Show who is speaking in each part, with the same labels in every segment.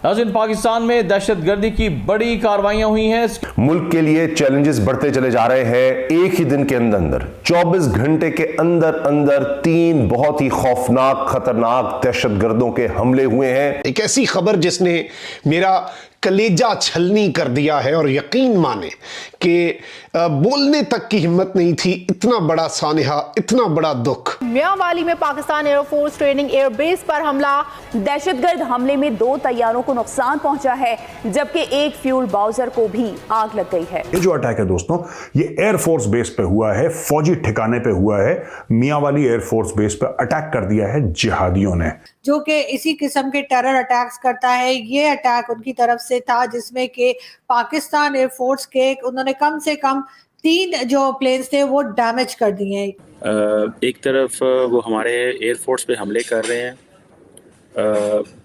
Speaker 1: नाज़रीन, पाकिस्तान में दहशतगर्दी की बड़ी कार्रवाइयां हुई हैं।
Speaker 2: मुल्क के लिए चैलेंजेस बढ़ते चले जा रहे हैं। एक ही दिन के अंदर 24 घंटे के अंदर 3 बहुत ही खौफनाक, खतरनाक दहशतगर्दों के हमले हुए हैं।
Speaker 3: एक ऐसी खबर जिसने मेरा कलेजा छलनी कर दिया है और यकीन माने कि बोलने तक की हिम्मत नहीं थी। इतना बड़ा सानिहा, इतना बड़ा दुख।
Speaker 4: मियांवाली में पाकिस्तान एयरफोर्स ट्रेनिंग एयरबेस पर हमला। दहशतगर्द हमले में 2 तैयारों को नुकसान पहुंचा है, जबकि एक फ्यूल बाउजर को भी आग लग गई है।
Speaker 5: ये जो अटैक है दोस्तों, ये एयरफोर्स बेस पे हुआ है, फौजी ठिकाने पे हुआ है। मियांवाली एयरफोर्स बेस पे अटैक कर दिया है जिहादियों ने,
Speaker 6: जो कि इसी किस्म के टेरर अटैक्स करता है। ये अटैक उनकी तरफ से था, जिसमें कि पाकिस्तान एयरफोर्स के उन्होंने कम से कम 3 जो प्लेन्स थे वो डैमेज कर दिए हैं।
Speaker 7: एक तरफ वो हमारे एयरफोर्स पे हमले कर रहे हैं।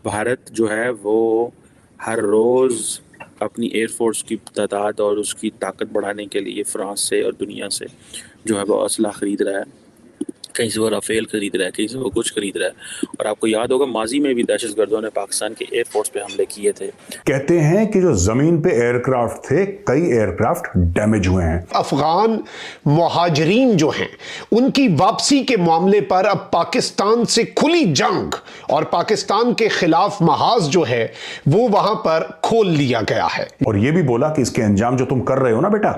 Speaker 7: भारत जो है वो हर रोज़ अपनी एयरफोर्स की तादाद और उसकी ताकत बढ़ाने के लिए फ्रांस से और दुनिया से जो है वो असला ख़रीद रहा है। कहीं से वो राफेल खरीद रहा है, कहीं से वो कुछ खरीद रहा है। और आपको याद होगा माजी में भी दहशतगर्दों ने पाकिस्तान के एयरफोर्स पे हमले किए थे।
Speaker 5: कहते हैं कि जो जमीन पे एयरक्राफ्ट थे, कई एयरक्राफ्ट डैमेज हुए हैं।
Speaker 3: अफगान मुहाजिरीन जो हैं उनकी वापसी के मामले पर अब पाकिस्तान से खुली जंग और पाकिस्तान के खिलाफ महाज जो है वो वहां पर खोल लिया गया है।
Speaker 5: और ये भी बोला कि इसके अंजाम जो तुम कर रहे हो ना बेटा,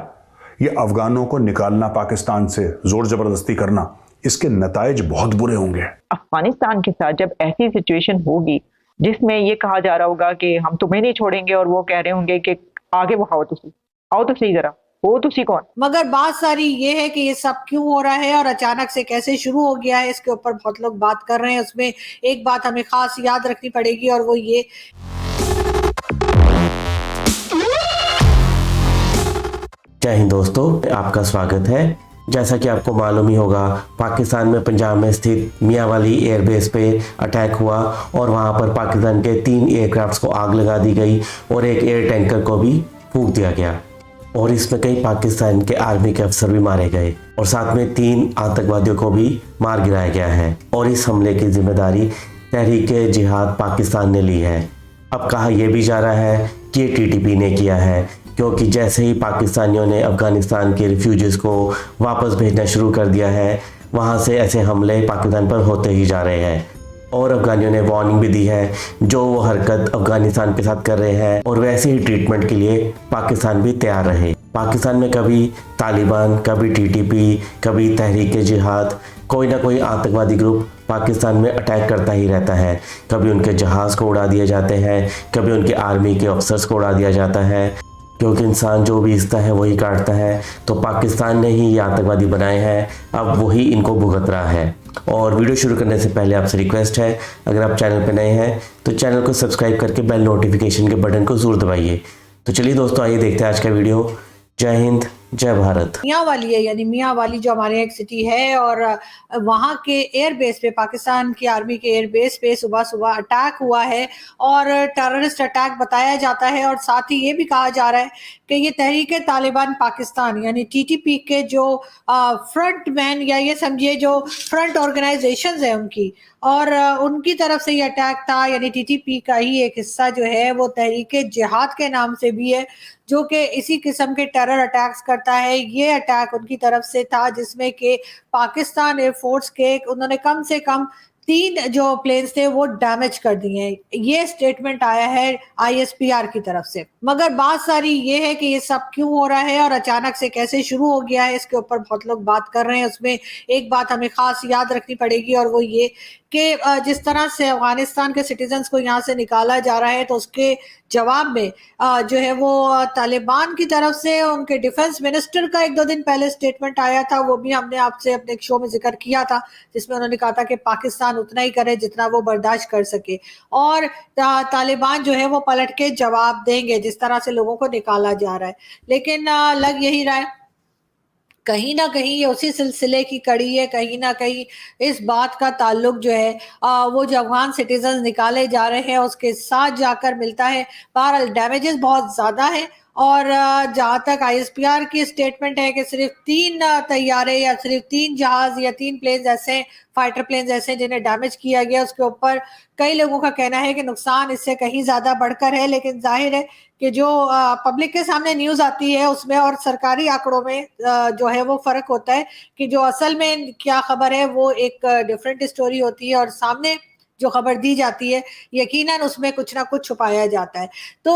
Speaker 5: ये अफगानों को निकालना पाकिस्तान से, जोर जबरदस्ती करना, इसके नताइज बहुत बुरे होंगे।
Speaker 8: अफगानिस्तान के साथ जब ऐसी सिचुएशन होगी जिसमें ये कहा जा रहा होगा कि हम तुम्हें नहीं छोड़ेंगे, और वो कह रहे होंगे कि आगे वो आओ तो सही जरा, हो तुसी कौन। मगर बात सारी ये है कि ये सब क्यों हो रहा है और अचानक से कैसे शुरू हो गया है, इसके ऊपर बहुत लोग बात कर रहे हैं। उसमें एक बात हमें खास याद रखनी पड़ेगी, और वो ये
Speaker 9: जय हिंद दोस्तों, आपका स्वागत है। जैसा कि आपको मालूम ही होगा, पाकिस्तान में पंजाब में स्थित मियांवाली एयरबेस पे अटैक हुआ और वहां पर पाकिस्तान के 3 एयरक्राफ्ट्स को आग लगा दी गई और एक एयर टैंकर को भी फूंक दिया गया, और इसमें कई पाकिस्तान के आर्मी के अफसर भी मारे गए और साथ में 3 आतंकवादियों को भी मार गिराया गया है। और इस हमले की जिम्मेदारी तहरीक जिहाद पाकिस्तान ने ली है। अब कहा यह भी जा रहा है कि ये टीटीपी ने किया है, क्योंकि जैसे ही पाकिस्तानियों ने अफ़गानिस्तान के रिफ्यूजीज को वापस भेजना शुरू कर दिया है, वहाँ से ऐसे हमले पाकिस्तान पर होते ही जा रहे हैं। और अफ़गानियों ने वार्निंग भी दी है, जो वो हरकत अफ़गानिस्तान के साथ कर रहे हैं और वैसे ही ट्रीटमेंट के लिए पाकिस्तान भी तैयार रहे। पाकिस्तान में कभी तालिबान, कभी टीटीपी, कभी तहरीक जिहाद, कोई ना कोई आतंकवादी ग्रुप पाकिस्तान में अटैक करता ही रहता है। कभी उनके जहाज़ को उड़ा दिए जाते हैं, कभी उनके आर्मी के अफसर्स को उड़ा दिया जाता है, क्योंकि इंसान जो बीजता है वही काटता है। तो पाकिस्तान ने ही ये आतंकवादी बनाए हैं, अब वही इनको भुगत रहा है। और वीडियो शुरू करने से पहले आपसे रिक्वेस्ट है, अगर आप चैनल पर नए हैं तो चैनल को सब्सक्राइब करके बेल नोटिफिकेशन के बटन को ज़रूर दबाइए। तो चलिए दोस्तों, आइए देखते हैं आज का वीडियो। जय हिंद, जय भारत।
Speaker 6: मियांवाली है, यानी मियांवाली जो हमारे एक सिटी है, और वहाँ के एयरबेस पे, पाकिस्तान की आर्मी के एयरबेस पे सुबह सुबह अटैक हुआ है और टेररिस्ट अटैक बताया जाता है। और साथ ही ये भी कहा जा रहा है कि ये तहरीक तालिबान पाकिस्तान यानी टीटीपी के जो फ्रंट मैन, या ये समझिए जो फ्रंट ऑर्गेनाइजेशंस है उनकी, और उनकी तरफ से ये अटैक था। यानी टीटीपी का ही एक हिस्सा जो है वो तहरीक जिहाद के नाम से भी है, जो कि इसी किस्म के टेरर अटैक्स करता है। ये अटैक उनकी तरफ से था, जिसमें कि पाकिस्तान एयरफोर्स के उन्होंने कम से कम 3 जो प्लेन्स थे वो डैमेज कर दिए हैं। ये स्टेटमेंट आया है आईएसपीआर की तरफ से। मगर बात सारी ये है कि ये सब क्यों हो रहा है और अचानक से कैसे शुरू हो गया है, इसके ऊपर बहुत लोग बात कर रहे हैं। उसमें एक बात हमें खास याद रखनी पड़ेगी, और वो ये कि जिस तरह से अफगानिस्तान के सिटीजन्स को यहाँ से निकाला जा रहा है, तो उसके जवाब में जो है वो तालिबान की तरफ से उनके डिफेंस मिनिस्टर का 1-2 दिन पहले स्टेटमेंट आया था। वो भी हमने आपसे अपने एक शो में जिक्र किया था, जिसमें उन्होंने कहा था कि पाकिस्तान उतना ही करे जितना वो बर्दाश्त कर सके, और तालिबान जो है वो पलट के जवाब देंगे जिस तरह से लोगों को निकाला जा रहा है। लेकिन लग यही रहा है कहीं ना कहीं ये उसी सिलसिले की कड़ी है, कहीं ना कहीं इस बात का ताल्लुक जो है वो जो अफगान सिटीजन निकाले जा रहे हैं उसके साथ जाकर मिलता है। बहरहाल डैमेजेस बहुत ज़्यादा है और जहां तक ISPR की स्टेटमेंट है कि सिर्फ 3 तैयारे या सिर्फ 3 जहाज या 3 प्लेन्स ऐसे, फाइटर प्लेन्स ऐसे जिन्हें डैमेज किया गया, उसके ऊपर कई लोगों का कहना है कि नुकसान इससे कहीं ज्यादा बढ़कर है। लेकिन जाहिर है कि जो पब्लिक के सामने न्यूज आती है उसमें और सरकारी आंकड़ों में जो है वो फर्क होता है कि जो असल में क्या खबर है वो एक डिफरेंट स्टोरी होती है और सामने जो खबर दी जाती है यकीनन उसमें कुछ ना कुछ छुपाया जाता है। तो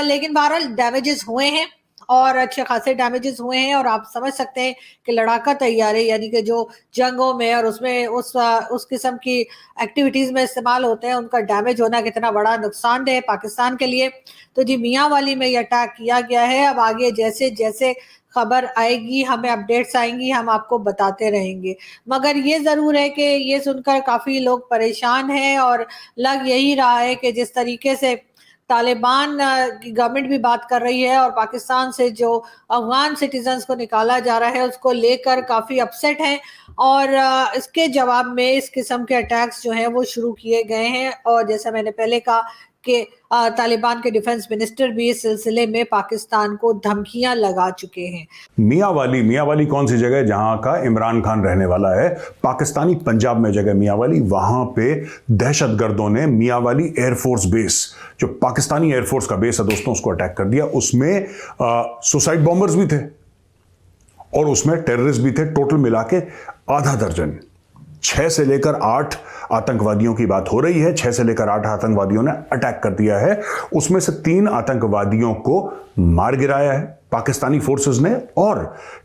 Speaker 6: लेकिन बहरहाल डैमेजेस हुए हैं और अच्छे खासे डैमेजेस हुए हैं और आप समझ सकते हैं कि लड़ाका तैयारे यानी कि जो जंगों में और उसमें उस किस्म की एक्टिविटीज में इस्तेमाल होते हैं उनका डैमेज होना कितना बड़ा नुकसानदेह है पाकिस्तान के लिए। तो जी मियांवाली में ये अटैक किया गया है। अब आगे जैसे जैसे खबर आएगी, हमें अपडेट्स आएंगी, हम आपको बताते रहेंगे। मगर ये ज़रूर है कि ये सुनकर काफ़ी लोग परेशान हैं और लग यही रहा है कि जिस तरीके से तालिबान की गवर्नमेंट भी बात कर रही है और पाकिस्तान से जो अफगान सिटीजन्स को निकाला जा रहा है उसको लेकर काफ़ी अपसेट हैं और इसके जवाब में इस किस्म के अटैक्स जो हैं वो शुरू किए गए हैं। और जैसा मैंने पहले कहा कि तालिबान के डिफेंस मिनिस्टर भी इस सिलसिले में पाकिस्तान को धमकियां लगा चुके हैं।
Speaker 5: मियांवाली कौन सी जगह है जहां का इमरान खान रहने वाला है? पाकिस्तानी पंजाब में जगह मियांवाली। वहां पे दहशतगर्दों ने मियांवाली एयरफोर्स बेस, जो पाकिस्तानी एयरफोर्स का बेस है दोस्तों, उसको अटैक कर दिया। उसमें सुसाइड बॉम्बर्स भी थे और उसमें टेररिस्ट भी थे। टोटल मिला के आधा दर्जन, 6 से लेकर 8 आतंकवादियों की बात हो रही है। 6 से लेकर 8 आतंकवादियों ने अटैक कर दिया है। उसमें से 3 आतंकवादियों को मार गिराया है पाकिस्तानी फोर्सेस ने। और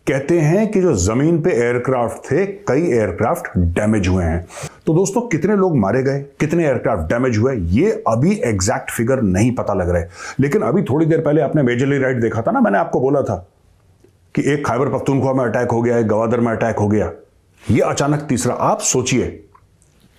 Speaker 5: कहते हैं कि जो जमीन पे एयरक्राफ्ट थे, कई एयरक्राफ्ट डैमेज हुए हैं। तो दोस्तों कितने लोग मारे गए, कितने एयरक्राफ्ट डैमेज हुए, ये अभी एग्जैक्ट फिगर नहीं पता लग रहा है। लेकिन अभी थोड़ी देर पहले आपने मेजरली राइट देखा था ना, मैंने आपको बोला था कि एक खैबर पख्तूनख्वा में अटैक हो गया, एक गवादर में अटैक हो गया, ये अचानक तीसरा। आप सोचिए,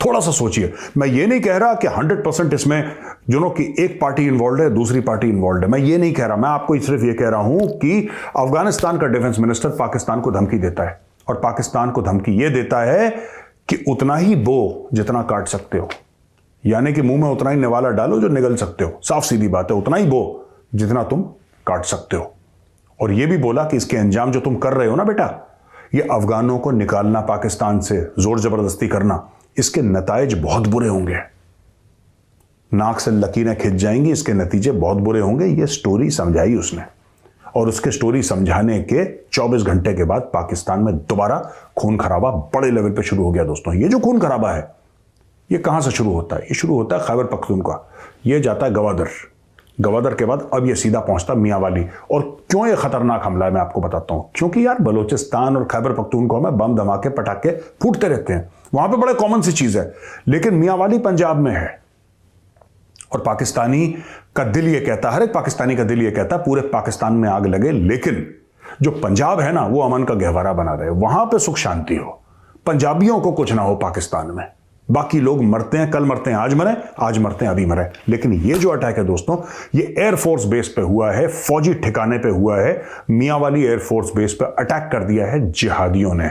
Speaker 5: थोड़ा सा सोचिए। मैं ये नहीं कह रहा कि 100% इसमें कि एक पार्टी इन्वॉल्व है, दूसरी पार्टी इन्वॉल्व है, मैं ये नहीं कह रहा। मैं आपको सिर्फ ये कह रहा हूं कि अफगानिस्तान का डिफेंस मिनिस्टर पाकिस्तान को धमकी देता है और पाकिस्तान को धमकी ये देता है कि उतना ही बो जितना काट सकते हो, यानी कि मुंह में उतना ही निवाला डालो जो निगल सकते हो। साफ सीधी बात है, उतना ही बो जितना तुम काट सकते हो। और ये भी बोला कि इसके अंजाम जो तुम कर रहे हो ना बेटा, ये अफगानों को निकालना पाकिस्तान से, जोर जबरदस्ती करना, इसके नताइज बहुत बुरे होंगे। नाक से लकीरें खिंच जाएंगी, इसके नतीजे बहुत बुरे होंगे। ये स्टोरी समझाई उसने और उसके स्टोरी समझाने के 24 घंटे के बाद पाकिस्तान में दोबारा खून खराबा बड़े लेवल पे शुरू हो गया दोस्तों। ये जो खून खराबा है ये कहां से शुरू होता है? ये शुरू होता है खैबर पख्तूनख्वा, ये जाता है गवादर, गवादर के बाद अब ये सीधा पहुंचता मियांवाली। और क्यों ये खतरनाक हमला है मैं आपको बताता हूं। क्योंकि यार बलोचिस्तान और खैबर पख्तूनख्वा में बम धमाके पटाखे फूटते रहते हैं, वहां पे बड़े कॉमन सी चीज है। लेकिन मियांवाली पंजाब में है और पाकिस्तानी का दिल ये कहता है, हर एक पाकिस्तानी का दिल ये कहता है पूरे पाकिस्तान में आग लगे, लेकिन जो पंजाब है ना वो अमन का गहवारा बना रहे, वहां पे सुख शांति हो, पंजाबियों को कुछ ना हो पाकिस्तान में। बाकी लोग मरते हैं, कल मरते हैं, आज मरे, आज मरते हैं, अभी मरे। लेकिन ये जो अटैक है दोस्तों, ये एयरफोर्स बेस पे हुआ है, फौजी ठिकाने पे हुआ है। मियांवाली एयरफोर्स बेस पे अटैक कर दिया है जिहादियों ने।